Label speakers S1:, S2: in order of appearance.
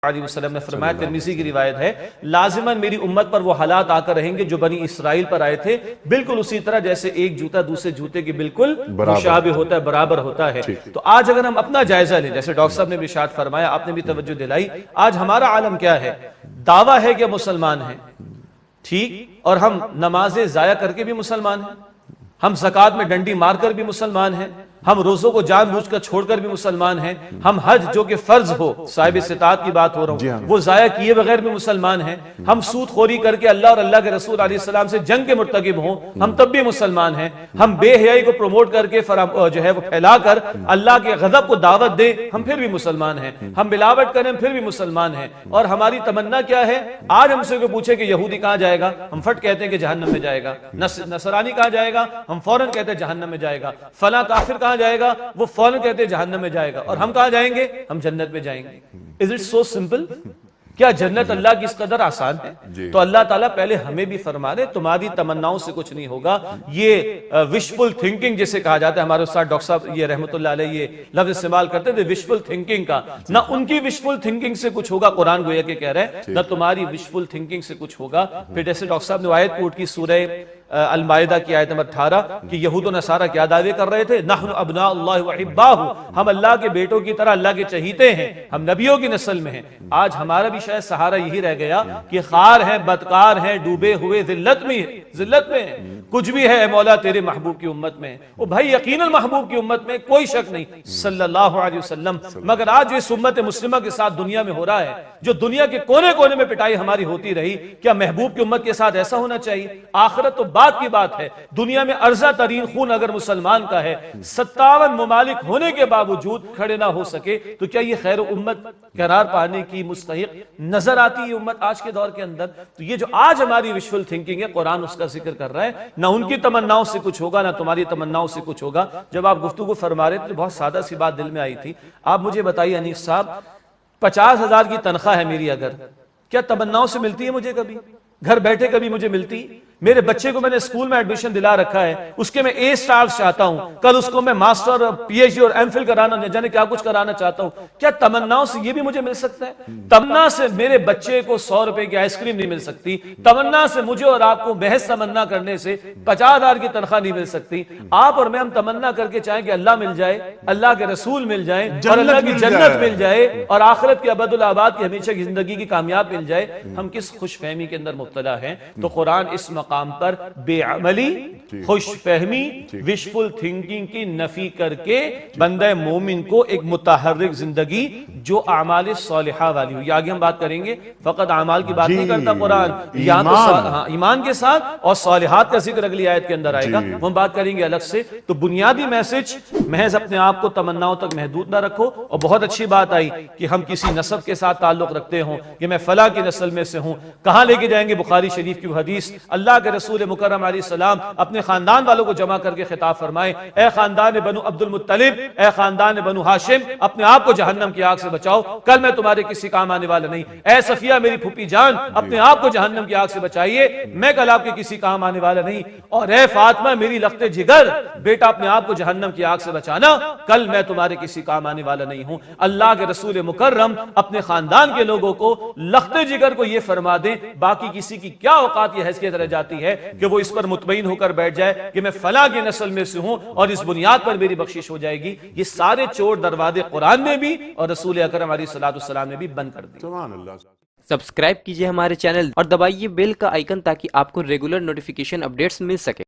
S1: علیہ وسلم نے فرمایا، ترمذی کی روایت ہے، لازماً میری امت پر وہ حالات آ کر رہیں گے جو بنی اسرائیل پر آئے تھے، بالکل اسی طرح جیسے ایک جوتا دوسرے جوتے کے بالکل مشابہ ہوتا ہے، برابر ہوتا ہے۔ تو آج اگر ہم اپنا جائزہ لیں، جیسے ڈاکٹر صاحب نے بھی ارشاد فرمایا، آپ نے بھی توجہ دلائی، آج ہمارا عالم کیا ہے؟ دعویٰ ہے کہ مسلمان ہیں، ٹھیک، اور ہم نمازیں ضائع کر کے بھی مسلمان ہیں، ہم زکوٰۃ میں ڈنڈی مار کر بھی مسلمان ہیں، ہم روزوں کو جان بوجھ کر چھوڑ کر بھی مسلمان ہیں، ہم حج جو کہ فرض ہو، صاحب استطاعت کی بات ہو رہا ہوں، وہ ضائع کیے بغیر بھی مسلمان ہیں، ہم سود خوری کر کے اللہ اور اللہ کے رسول علیہ السلام سے جنگ کے مرتکب ہوں، ہم تب بھی مسلمان ہیں، ہم بے حیائی کو پروموٹ کر کے جو ہے وہ پھیلا کر اللہ کے غضب کو دعوت دیں، ہم پھر بھی مسلمان ہیں، ہم ملاوٹ کریں پھر بھی مسلمان ہیں، اور ہماری تمنا کیا ہے؟ آج ہم سے کوئی پوچھے کہ یہودی کہاں جائے گا، ہم فٹ کہتے ہیں کہ جہنم میں جائے گا، نصرانی کہاں جائے گا، ہم فوراً کہتے ہیں جہنم میں جائے گا، فلاں کافر کہاں جائے گا، وہ فوراً کہتے ہیں جہنم میں جائے گا، اور ہم کہاں جائیں گے؟ ہم جنت میں جائیں گے۔ Is it so simple؟ کیا جنت اللہ کی اس قدر آسان ہے؟ تو اللہ تعالیٰ پہلے ہمیں بھی فرما دے تمہاری تمناؤں سے کچھ نہیں ہوگا، یہ وشفل تھنکنگ جسے کہا جاتا ہے، ہمارے استاد ڈاکٹر صاحب یہ رحمۃ اللہ علیہ یہ لفظ استعمال کرتے تھے وشفل تھنکنگ کا، نہ ان کی وشفل تھنکنگ سے کچھ ہوگا، قرآن گویا کہ کہہ رہے ہیں، نہ تمہاری وشفل تھنکنگ سے کچھ ہوگا۔ پھر جیسے ڈاکٹر صاحب نے آیت کوٹ کی سورہ المائدہ کی آیت نمبر 18 کہ یہود و نصارہ کیا دعوے کر رہے تھے؟ نحن ابناء اللہ وحباہ، ہم اللہ کے بیٹوں کی طرح اللہ کے چہیتے ہیں، ہم نبیوں کی نسل میں ہیں۔ آج ہمارا بھی شاید سہارا یہی رہ گیا کہ خار ہیں، بدکار ہیں، ڈوبے ہوئے ذلت میں ہیں، کچھ بھی ہے اے مولا تیرے محبوب کی امت میں، وہ بھائی یقیناً محبوب کی امت میں کوئی شک نہیں صلی اللہ علیہ وسلم، مگر آج جو اس امت مسلمہ کے ساتھ دنیا میں ہو رہا ہے، جو دنیا کے کونے کونے میں پٹائی ہماری ہوتی رہی، کیا محبوب کی امت کے ساتھ ایسا ہونا چاہیے؟ آخرت تو بات کی بات ہے، دنیا میں ارزہ ترین خون اگر مسلمان کا ہے، 57 ممالک ہونے کے باوجود کھڑے نہ ہو سکے، تو کیا یہ خیر امت قرار پانے کی مستحق نظر آتی ہے امت آج کے دور کے اندر؟ تو یہ جو آج ہماری وشفل تھنکنگ ہے، قرآن اس کا ذکر کر رہا ہے، نہ ان کی تمناؤں سے کچھ ہوگا، نہ تمہاری تمناؤں سے کچھ ہوگا۔ جب آپ گفتگو فرما رہے تھے تو بہت سادہ سی بات دل میں آئی تھی، آپ مجھے بتائیے انیس صاحب، 50,000 کی تنخواہ ہے میری، اگر کیا تمناؤں سے ملتی ہے مجھے؟ کبھی گھر بیٹھے کبھی مجھے ملتی؟ میرے بچے کو میں نے اسکول میں ایڈمیشن دلا رکھا ہے، اس کے میں اے سٹارز چاہتا ہوں، کل اس کو میں ماسٹر پی ایچ ڈی اور ایم فل کرانا، نہ جانے کیا کچھ کرانا چاہتا ہوں، کیا تمناؤں سے یہ بھی مجھے مل سکتا ہے؟ تمنا سے میرے بچے کو 100 روپے کی آئس کریم نہیں مل سکتی، تمنا سے مجھے اور آپ کو بحث تمنا کرنے سے 50,000 کی تنخواہ نہیں مل سکتی۔ آپ اور میں ہم تمنا کر کے چاہیں کہ اللہ مل جائے، اللہ کے رسول مل جائیں، اور اللہ کی جنت مل جائے، اور آخرت کی ابد الآباد کی ہمیشہ کی زندگی کی کامیاب مل جائے، ہم کس خوش فہمی کے اندر مبتلا ہیں؟ تو قرآن اس مقام پر بے عملی، خوش فہمی، وشفل تھنکنگ کی نفی کر کے بندہ مومن کو ایک متحرک زندگی جو اعمال صالحہ والی ہو، یہ آگے ہم بات کریں گے، فقط اعمال کی بات نہیں کرتا قرآن، یہاں تو ایمان کے ساتھ اور صالحات کا ذکر اگلی آیت کے اندر آئے گا، ہم بات کریں گے الگ سے۔ تو بنیادی میسج محض اپنے آپ کو تمناؤں تک محدود نہ رکھو، اور بہت اچھی بات آئی کہ ہم کسی نسب کے ساتھ تعلق رکھتے ہوں کہ میں فلاں کی نسل میں سے ہوں، کہاں لے کے جائیں گے؟ بخاری شریف کی حدیث، اللہ کے رسول مکرم علیہ السلام اپنے خاندان والوں کو جمع کر کے خطاب فرمائے، اے خاندان بنو عبد المطلب، اے خاندان بنو ہاشم، اپنے آپ کو جہنم کی آگ سے بچاؤ، کل میں تمہارے کسی کام آنے والا نہیں۔ اے صفیہ میری پھوپھی جان، اپنے آپ کو جہنم کی آگ سے بچائیے، میں کل آپ کے کسی کام آنے والا نہیں۔ اور اے فاطمہ میری لخت جگر، بیٹا اپنے آپ کو جہنم کی آگ سے بچانا، کل میں تمہارے کسی کام آنے والا نہیں ہوں۔ اللہ کے رسول مکرم اپنے خاندان کے لوگوں کو لخت جگر کو یہ فرما دیں، باقی کسی کی کیا اوقات یہ حیثیت رہ جاتی ہے کہ وہ اس پر مطمئن ہو کر بیٹھ جائے کہ میں فلاں کی نسل میں سے ہوں اور اس بنیاد پر میری بخشش ہو جائے گی۔ یہ سارے چور دروازے قرآن نے بھی اور رسول اکرم علیہ السلام نے بھی بند کر دی۔
S2: سبحان اللہ۔
S3: سبسکرائب کیجئے ہمارے چینل اور دبائیے بیل کا آئیکن تاکہ آپ کو ریگولر نوٹیفیکیشن اپڈیٹس مل سکے۔